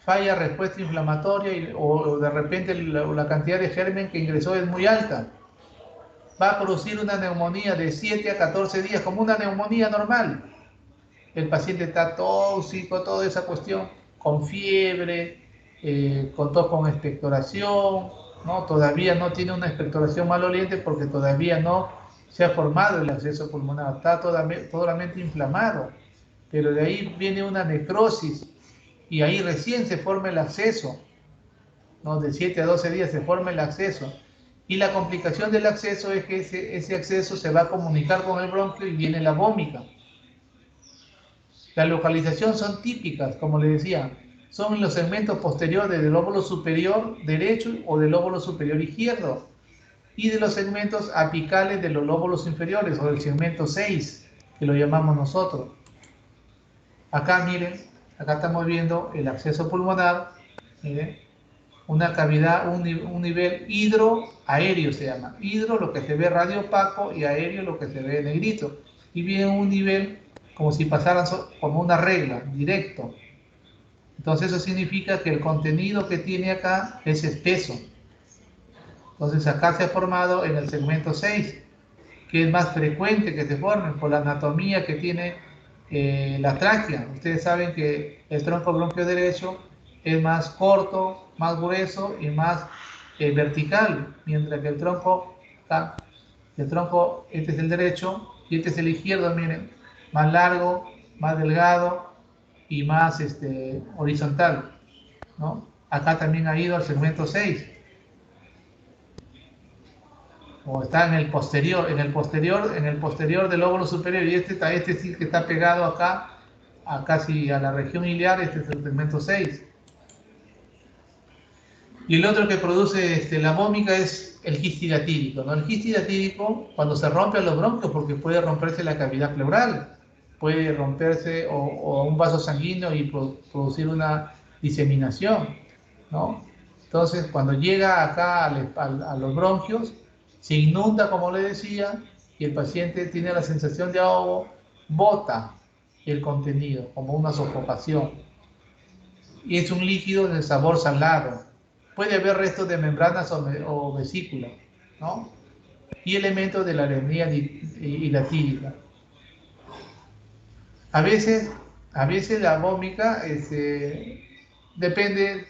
Falla respuesta inflamatoria, o de repente la cantidad de germen que ingresó es muy alta. Va a producir una neumonía de 7 a 14 días, como una neumonía normal. El paciente está tóxico, toda esa cuestión, con fiebre, con tos con expectoración, ¿no? Todavía no tiene una expectoración maloliente porque todavía no se ha formado el acceso pulmonar, está totalmente inflamado, pero de ahí viene una necrosis, y ahí recién se forma el acceso, ¿no? De 7 a 12 días se forma el acceso, y la complicación del acceso es que ese acceso se va a comunicar con el bronquio y viene la vómica. La localización son típicas, como les decía, son en los segmentos posteriores del lóbulo superior derecho o del lóbulo superior izquierdo y de los segmentos apicales de los lóbulos inferiores o del segmento 6, que lo llamamos nosotros. Acá miren, acá estamos viendo el acceso pulmonar, miren, una cavidad, un nivel hidroaéreo se llama. Hidro lo que se ve radio opaco y aéreo lo que se ve negrito. Y viene un nivel como si pasaran como una regla, directo. Entonces eso significa que el contenido que tiene acá es espeso. Entonces acá se ha formado en el segmento 6, que es más frecuente que se formen por la anatomía que tiene la tráquea. Ustedes saben que el tronco bronquio derecho es más corto, más grueso y más vertical, mientras que el tronco, este es el derecho y este es el izquierdo, miren, más largo, más delgado y más horizontal, ¿no? Acá también ha ido al segmento 6, o está en el posterior del lóbulo superior, y este sí que está pegado acá, a casi a la región iliar, este es el segmento 6. Y el otro que produce la vómica es el histidatídico, ¿no? El histidatídico, cuando se rompe los bronquios, porque puede romperse la cavidad pleural, puede romperse o un vaso sanguíneo y producir una diseminación, ¿no? Entonces, cuando llega acá a los bronquios, se inunda, como le decía, y el paciente tiene la sensación de ahogo, bota el contenido, como una sofocación. Y es un líquido de sabor salado. Puede haber restos de membranas o vesícula, ¿no? Y elementos de la anemia hidatídica. A veces la vómica depende,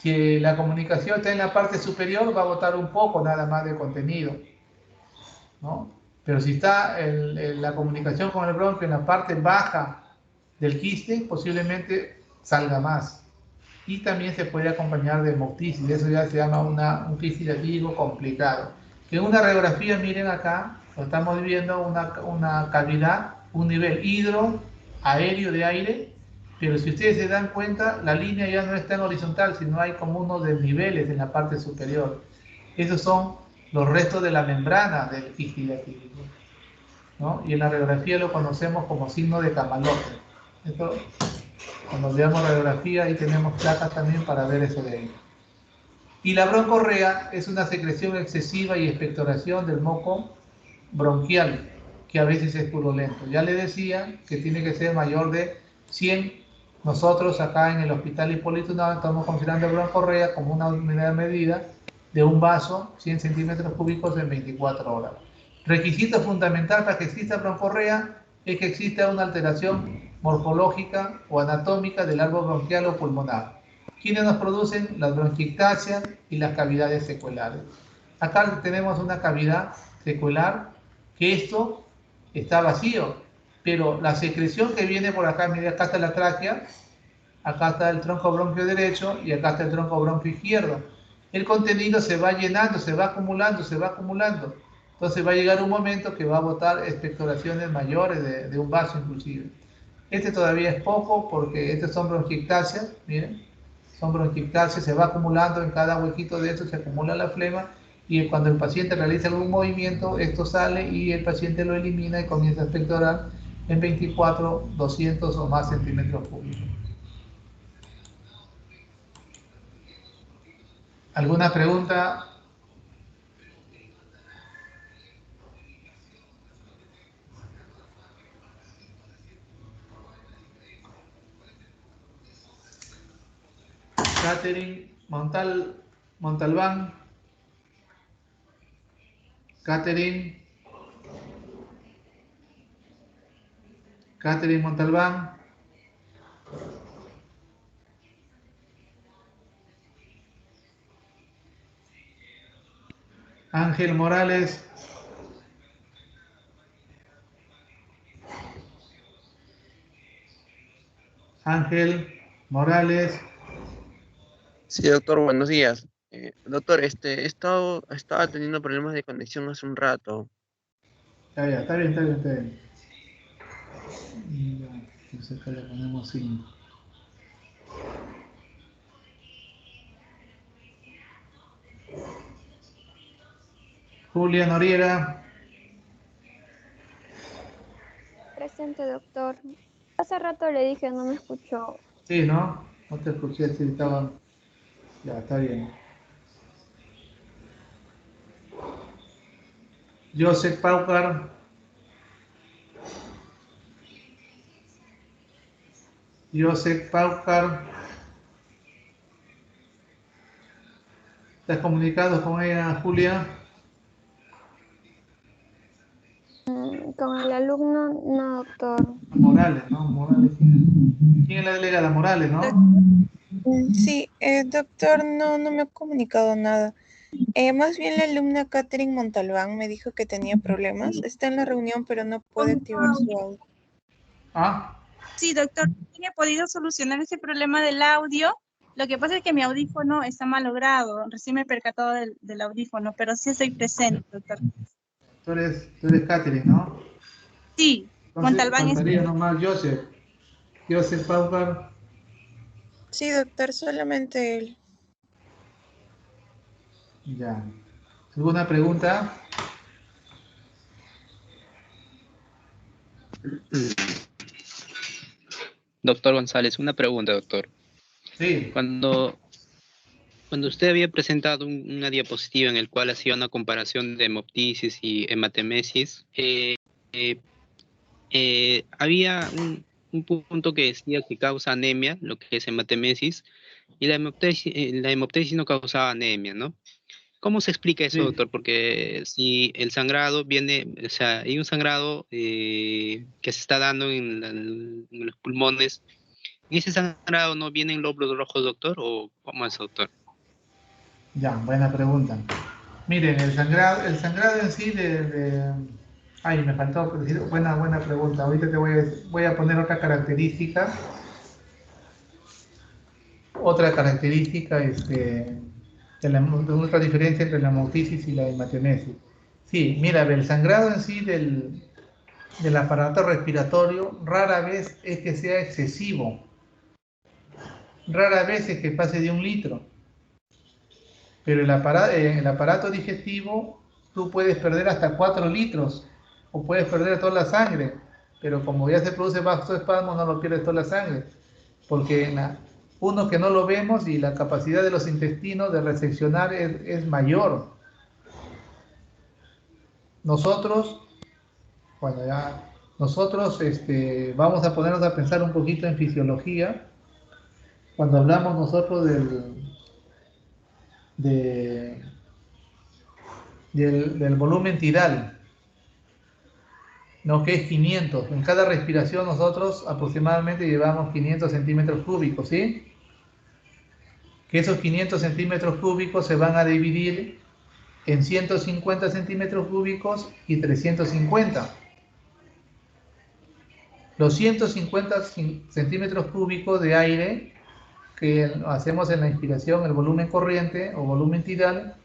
si la comunicación está en la parte superior, va a botar un poco nada más de contenido, ¿no? Pero si está la comunicación con el bronquio en la parte baja del quiste, posiblemente salga más. Y también se puede acompañar de hemoptisis, eso ya se llama un quiste hidrático complicado. En una radiografía, miren acá, lo estamos viendo una cavidad, un nivel hidroaéreo de aire, pero si ustedes se dan cuenta, la línea ya no está en horizontal, sino hay como unos desniveles en la parte superior. Esos son los restos de la membrana del quiste hidrático, ¿no? Y en la radiografía lo conocemos como signo de camalote. Esto, cuando veamos radiografía, ahí tenemos placas también para ver eso de ahí. Y la broncorrea es una secreción excesiva y expectoración del moco bronquial, que a veces es purulento. Ya le decía que tiene que ser mayor de 100. Nosotros acá en el Hospital Hipólito Unanue estamos considerando broncorrea como una unidad de medida de un vaso, 100 centímetros cúbicos en 24 horas. Requisito fundamental para que exista broncorrea es que exista una alteración morfológica o anatómica del árbol bronquial o pulmonar. ¿Quiénes nos producen? Las bronquiectasias y las cavidades secuelares. Acá tenemos una cavidad secular, que esto está vacío, pero la secreción que viene por acá, mira, acá está la tráquea, acá está el tronco bronquio derecho y acá está el tronco bronquio izquierdo. El contenido se va llenando, se va acumulando, se va acumulando. Entonces va a llegar un momento que va a botar expectoraciones mayores de un vaso inclusive. Este todavía es poco porque estos son bronquiectasias, miren, son bronquiectasias, se va acumulando en cada huequito de esto, se acumula la flema y cuando el paciente realiza algún movimiento, esto sale y el paciente lo elimina y comienza a expectorar en 24, 200 o más centímetros cúbicos. ¿Alguna pregunta? Catherine Montalbán. Catherine Montalbán. Ángel Morales. Ángel Morales. Sí, doctor, buenos días. Doctor, estaba teniendo problemas de conexión hace un rato. Ya, está bien, está bien, está bien. Ya, entonces acá le ponemos 5. Julia Noriega. Presente, doctor. Hace rato le dije, no me escuchó. Sí, ¿no? No te escuché si estaban. Ya, está bien. Joseph Paucar. Joseph Paucar. ¿Estás comunicado con ella, Julia? Con el alumno, no, doctor. Morales, ¿no? Morales. ¿Quién es la delegada? Morales, ¿no? Sí, doctor, no me ha comunicado nada. Más bien la alumna Catherine Montalbán me dijo que tenía problemas. Está en la reunión, pero no puede activar su audio. Ah, Sí, doctor, ¿tiene podido solucionar ese problema del audio? Lo que pasa es que mi audífono está malogrado. Recién me he percatado del audífono, pero sí estoy presente, doctor. tú eres Catherine, ¿no? Sí, Entonces Montalbán es... faltaría nomás Joseph. Joseph Paucar. Sí, doctor, solamente él. Ya. ¿Alguna pregunta? Doctor González, una pregunta, doctor. Sí. Cuando usted había presentado una diapositiva en el cual hacía una comparación de hemoptisis y hematemesis, había un punto que decía que causa anemia, lo que es hematemesis, y la hemoptisis no causaba anemia, ¿no? ¿Cómo se explica eso, Sí. doctor? Porque si el sangrado viene, o sea, hay un sangrado que se está dando en los pulmones, ¿en ese sangrado no vienen glóbulos rojos, doctor? ¿O cómo es, doctor? Ya, buena pregunta. Miren, el sangrado en sí ay, me faltó decir, buena pregunta. Ahorita voy a poner otra característica de otra diferencia entre la hemoptisis y la hematemesis. Sí, mira, el sangrado en sí del aparato respiratorio rara vez es que sea excesivo, rara vez es que pase de 1 litro, pero el aparato digestivo tú puedes perder hasta 4 litros o puedes perder toda la sangre, pero como ya se produce vasoespasmo no lo pierdes toda la sangre, porque uno que no lo vemos y la capacidad de los intestinos de recepcionar es mayor. Nosotros, bueno, ya, nosotros vamos a ponernos a pensar un poquito en fisiología. Cuando hablamos nosotros de- del volumen tidal, ¿no? Que es 500. En cada respiración nosotros aproximadamente llevamos 500 centímetros cúbicos, ¿sí? Que esos 500 centímetros cúbicos se van a dividir en 150 centímetros cúbicos y 350. Los 150 centímetros cúbicos de aire que hacemos en la inspiración, el volumen corriente o volumen tidal,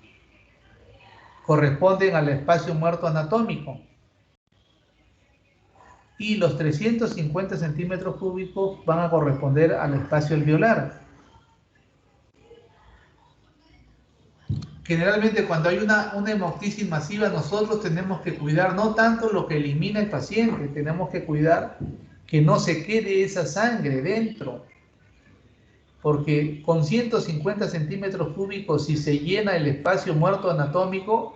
corresponden al espacio muerto anatómico. Y los 350 centímetros cúbicos van a corresponder al espacio alveolar. Generalmente cuando hay una hemoptisis masiva nosotros tenemos que cuidar no tanto lo que elimina el paciente, tenemos que cuidar que no se quede esa sangre dentro. Porque con 150 centímetros cúbicos, si se llena el espacio muerto anatómico,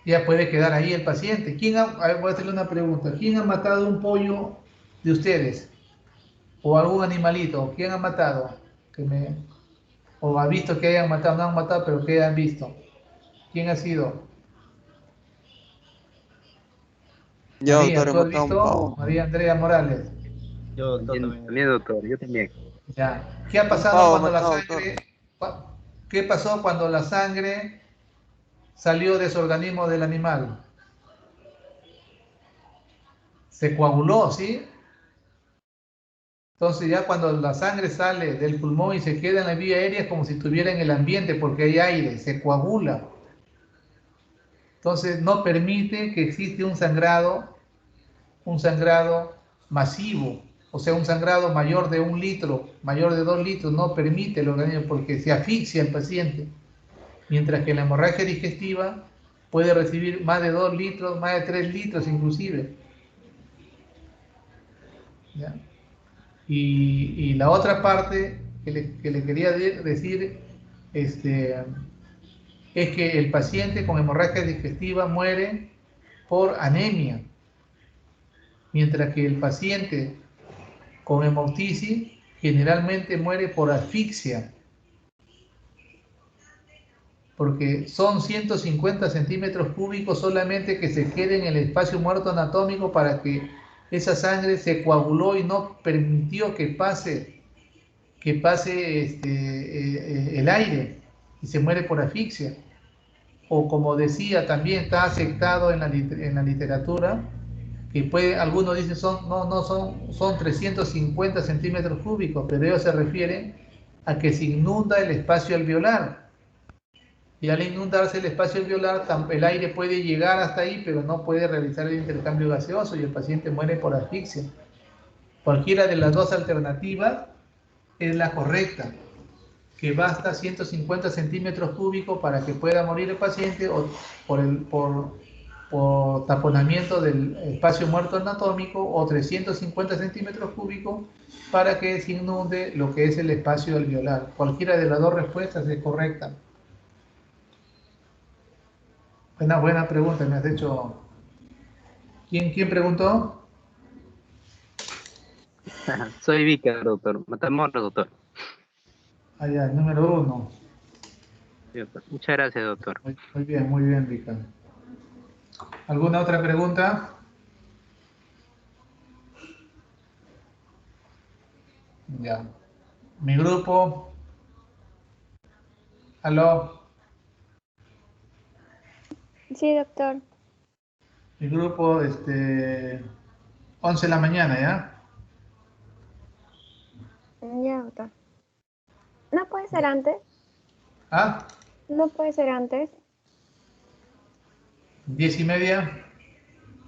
ya puede quedar ahí el paciente. A ver, voy a hacerle una pregunta. ¿Quién ha matado un pollo de ustedes? ¿O algún animalito? ¿Quién ha matado? O ha visto que hayan matado, no han matado, pero que hayan visto. ¿Quién ha sido? Yo, María, doctor, he ¿tú has matado un visto? pavo. María Andrea Morales. Yo, doctor, También, doctor, yo también. Ya. ¿Qué ha Un pasado pavo he cuando la matado, doctor. sangre... ¿Qué pasó cuando la sangre salió de su organismo del animal? Se coaguló, ¿sí? Entonces ya cuando la sangre sale del pulmón y se queda en la vía aérea es como si estuviera en el ambiente porque hay aire, se coagula. Entonces no permite que existe un sangrado masivo, o sea, un sangrado mayor de 1 litro, mayor de 2 litros, no permite el organismo porque se asfixia el paciente, mientras que la hemorragia digestiva puede recibir más de 2 litros, más de 3 litros inclusive. ¿Ya? Y la otra parte que le quería decir es que el paciente con hemorragia digestiva muere por anemia, mientras que el paciente con hemoptisis generalmente muere por asfixia, porque son 150 centímetros cúbicos solamente que se queden en el espacio muerto anatómico para que esa sangre se coaguló y no permitió que pase el aire y se muere por asfixia. O como decía, también está aceptado en la literatura que algunos dicen son 350 centímetros cúbicos, pero ellos se refieren a que se inunda el espacio alveolar. Y al inundarse el espacio alveolar, el aire puede llegar hasta ahí, pero no puede realizar el intercambio gaseoso y el paciente muere por asfixia. Cualquiera de las dos alternativas es la correcta, que basta 150 centímetros cúbicos para que pueda morir el paciente o por taponamiento del espacio muerto anatómico, o 350 centímetros cúbicos para que se inunde lo que es el espacio alveolar. Cualquiera de las dos respuestas es correcta. Una buena pregunta me has hecho. ¿Quién preguntó? Soy Víctor, doctor. Matamoros, doctor. Allá, el número 1. Sí, doctor. Muchas gracias, doctor. Muy bien, Ricardo. ¿Alguna otra pregunta? Ya. Mi grupo. ¿Aló? Sí, doctor. Mi grupo, 11 de la mañana, ¿ya? Ya, doctor. ¿No puede ser antes? ¿Ah? ¿No puede ser antes? 10:30.